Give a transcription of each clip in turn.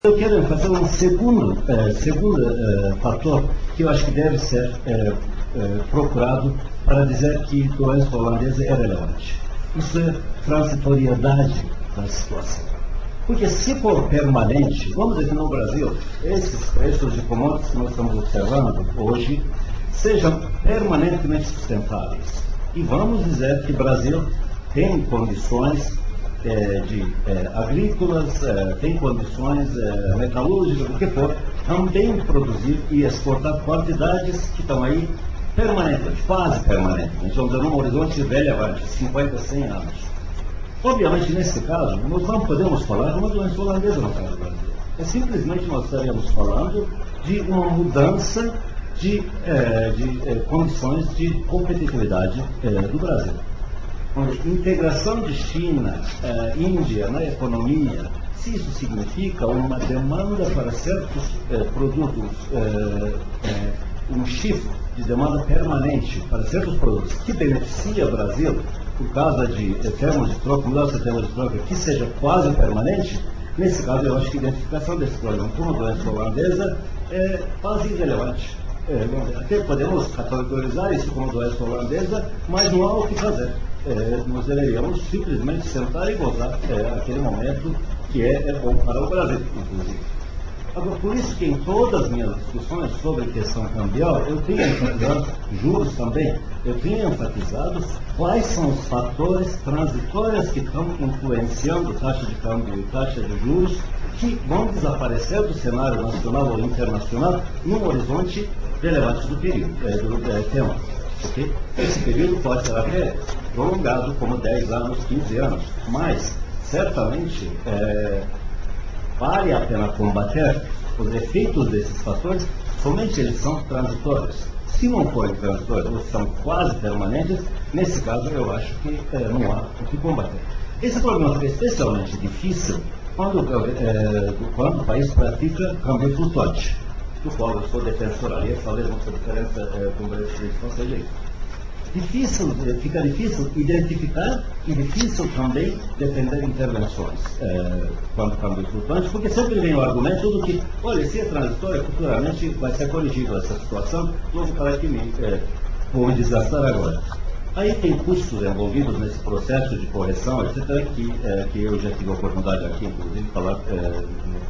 Eu quero fazer um segundo fator que eu acho que deve ser procurado para dizer que a doença holandesa é relevante. Isso é transitoriedade da situação. Porque se for permanente, vamos dizer que no Brasil, esses preços de commodities que nós estamos observando hoje sejam permanentemente sustentáveis. E vamos dizer que o Brasil tem condições agrícolas, tem condições metalúrgicas, o que for, também produzir e exportar quantidades que estão aí permanentemente, quase permanentemente, vamos dizer, num horizonte relevante, 50, 100 anos. Obviamente, nesse caso, nós não podemos falar de uma doença holandesa no caso do Brasil. Simplesmente nós estaríamos falando de uma mudança de condições de competitividade do Brasil. Integração de China, Índia na economia, se isso significa uma demanda para certos produtos, um shift de demanda permanente para certos produtos que beneficia o Brasil por causa de termos de troca, mudança de termos de troca que seja quase permanente, nesse caso eu acho que a identificação desse problema como doença holandesa é quase irrelevante. Até podemos categorizar isso como doença holandesa, mas não há o que fazer. Nós deveríamos simplesmente sentar e gozar aquele momento que é bom para o Brasil, inclusive. Agora, por isso que em todas as minhas discussões sobre questão cambial, eu tenho enfatizado, juros também, eu tenho enfatizado quais são os fatores transitórios que estão influenciando taxa de câmbio e taxa de juros, que vão desaparecer do cenário nacional ou internacional num horizonte relevante do período, do tempo. Okay? Esse período pode ser até prolongado, como 10 anos, 15 anos, mas certamente vale a pena combater os efeitos desses fatores, somente eles são transitórios. Se não forem transitórios, ou são quase permanentes, nesse caso eu acho que não há o que combater. Esse problema fica especialmente difícil quando o país pratica câmbio flutuante, do qual eu sou defensor ali, talvez não seja diferença com o Brasil, não seja isso. Fica difícil identificar e difícil também defender intervenções quando o câmbio flutuante, porque sempre vem o argumento do que, olha, se é transitório, futuramente vai ser corrigível essa situação, logo para que vou me desgastar agora. Aí tem custos envolvidos nesse processo de correção, etc., que eu já tive a oportunidade aqui, inclusive, de falar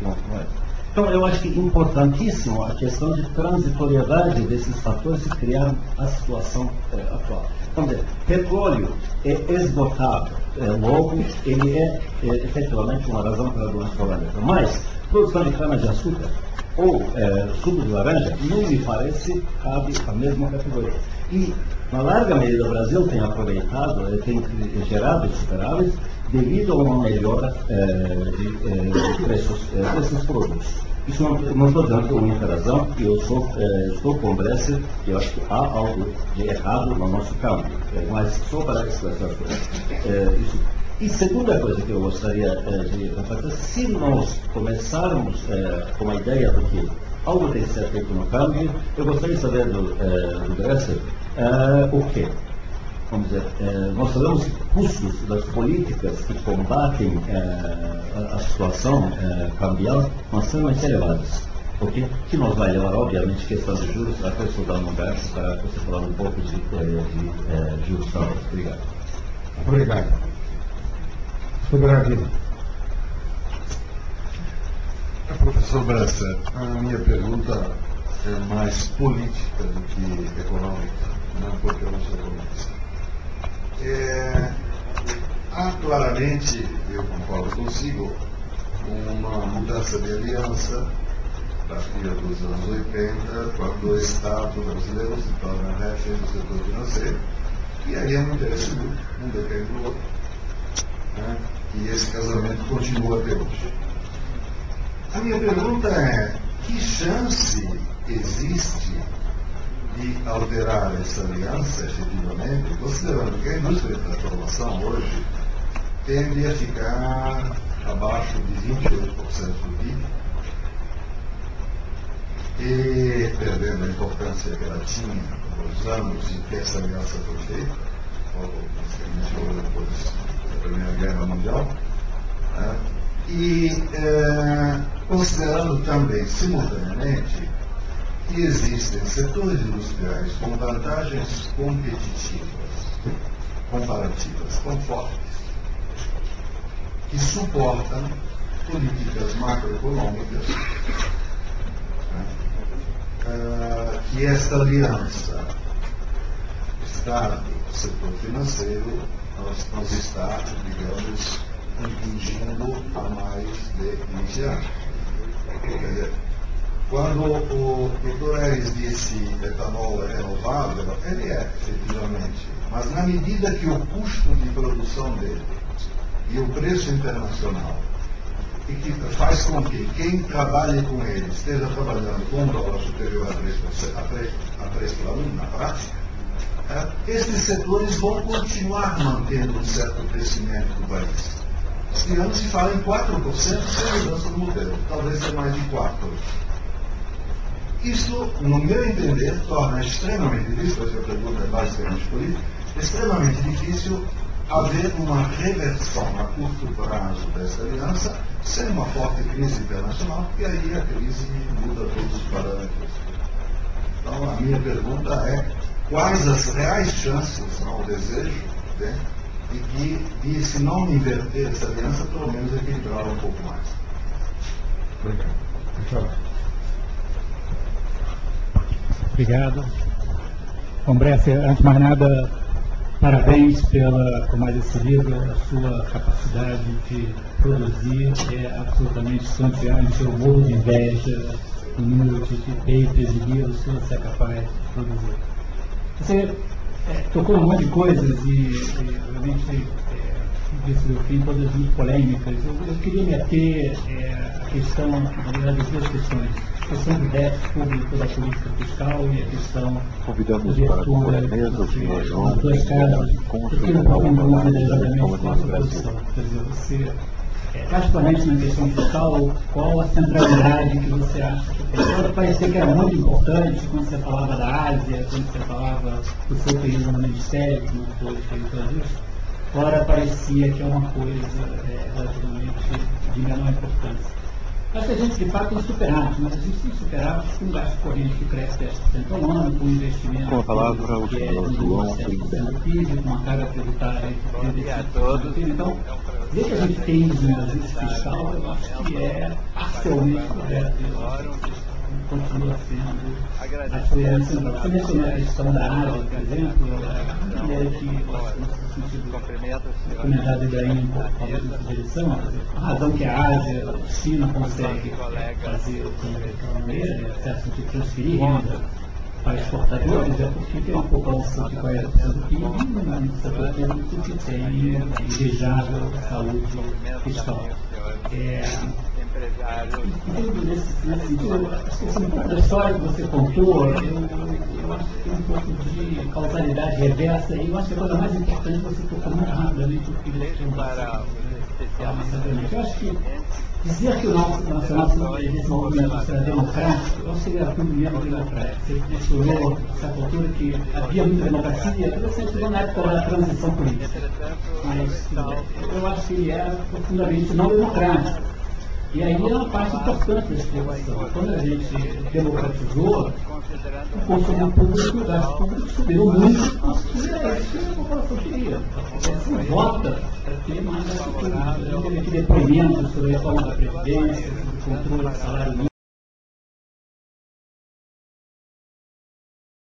não é. Então, eu acho que é importantíssimo a questão de transitoriedade desses fatores que criaram a situação atual. Vamos dizer, petróleo é esgotável, logo ele é efetivamente uma razão para a doença holandesa. Mas, produção de cana-de-açúcar ou suco de laranja, não me parece cabe a mesma categoria. E, na larga medida, o Brasil tem aproveitado, tem gerado superávites devido a uma melhora de preços desses produtos. Isso não estou dizendo que é a única razão, e eu estou com o Bresser, que eu acho que há algo de errado no nosso câmbio, mas só para esclarecer as coisas. E segunda coisa que eu gostaria de enfatizar, se nós começarmos com a ideia de que algo tem que ser feito no câmbio, eu gostaria de saber do Bresser o quê? Vamos dizer, nós sabemos que custos das políticas que combatem a situação cambial são extremamente elevados, okay? Que nos vai levar, obviamente, questão de juros, até estou dando um gancho para você falar um pouco de juros também. Obrigado. Obrigado. Soberano. Professor Bresser, a minha pergunta é mais política do que econômica, não porque eu não sou economista. Há claramente, eu concordo consigo, uma mudança de aliança a partir dos anos 80, quando o Estado brasileiro se torna refém do setor financeiro, e aí é um interesse mútuo, um depende do outro, né? E esse casamento continua até hoje. A minha pergunta é, que chance existe de alterar essa aliança efetivamente, considerando que a indústria da transformação hoje tende a ficar abaixo de 28% do PIB e perdendo a importância que ela tinha nos anos em que essa aliança foi feita, basicamente depois da Primeira Guerra Mundial, né? E considerando também, simultaneamente, que existem setores industriais com vantagens comparativas, tão fortes, que suportam políticas macroeconômicas, que esta aliança Estado-setor financeiro nos está, digamos, impingindo a mais de 20 anos. Quer dizer, quando o Dr. Eres disse que etanol é renovável, ele é, efetivamente, mas na medida que o custo de produção dele e o preço internacional, e que faz com que quem trabalhe com ele esteja trabalhando com um dólar superior a 3 para 1 na prática, esses setores vão continuar mantendo um certo crescimento do país. Este ano se fala em 4% sem mudança do modelo, talvez é mais de 4%. Isso, no meu entender, torna extremamente difícil, essa pergunta é basicamente política, extremamente difícil haver uma reversão a curto prazo dessa aliança sem uma forte crise internacional, porque aí a crise muda todos os parâmetros. Então, a minha pergunta é quais as reais chances, não o desejo, né, de se não inverter essa aliança, pelo menos equilibrar um pouco mais. Obrigado. Bom, Bresser, antes de mais nada, parabéns por mais esse livro. A sua capacidade de produzir é absolutamente estonteante. Eu morro de inveja no número de papers e livros que você é capaz de produzir. Você tocou um monte de coisas e obviamente, disse no fim, todas muito polêmicas. Eu queria me ater à questão, na verdade, as duas questões. A questão do déficit público da política fiscal e a questão convidamos para compor a mesa os senhores João duas casas. Eu queria um pouco de exatamente qual a sua posição. Quer dizer, você, particularmente na questão fiscal, qual a centralidade que você acha que tem? Pode parecer que era muito importante quando você falava da Ásia, quando você falava do seu período no Ministério, que não foi feito isso. Ora, parecia que é uma coisa relativamente de menor importância. Acho que a gente, de fato, tem superávit, mas a gente tem superávit com um gasto corrente que cresce 10% ao ano, com um investimento com a palavra o senhor João do PIB, com uma carga tributária de 35% do PIB. Então, desde que a gente tem um ajuste fiscal, eu acho que é parcialmente correto. Eu acho que continua sendo a sua central. Você mencionou a questão da Ásia, por exemplo, a maneira que, no sentido comentado daí, talvez nessa direção, a razão que a Ásia, a China consegue fazer daquela maneira, certo sentido, transferir renda para exportadores, é porque tem uma população de 40% do PIB e um setor público que tem invejável saúde fiscal. Nesse sentido, um pouco da história que você contou, eu acho que tem um pouco de causalidade reversa e eu acho que a coisa mais importante você tocou muito rapidamente o que eu queria para eu acho que dizer que o nosso desenvolvimento será democrático, eu seria tudo menos democrático. Você mencionou, a certa altura, que havia muita democracia, tudo você chegou na época da transição política. Mas eu acho que ele era profundamente não democrático. E aí é uma parte importante da explicação. Quando a gente democratizou, o consumo público e o gasto público subiu muito, porque é isso que a população queria. Você vota para ter mais atitude. A gente teve aqui depoimentos sobre a reforma da Previdência, sobre o controle do salário mínimo.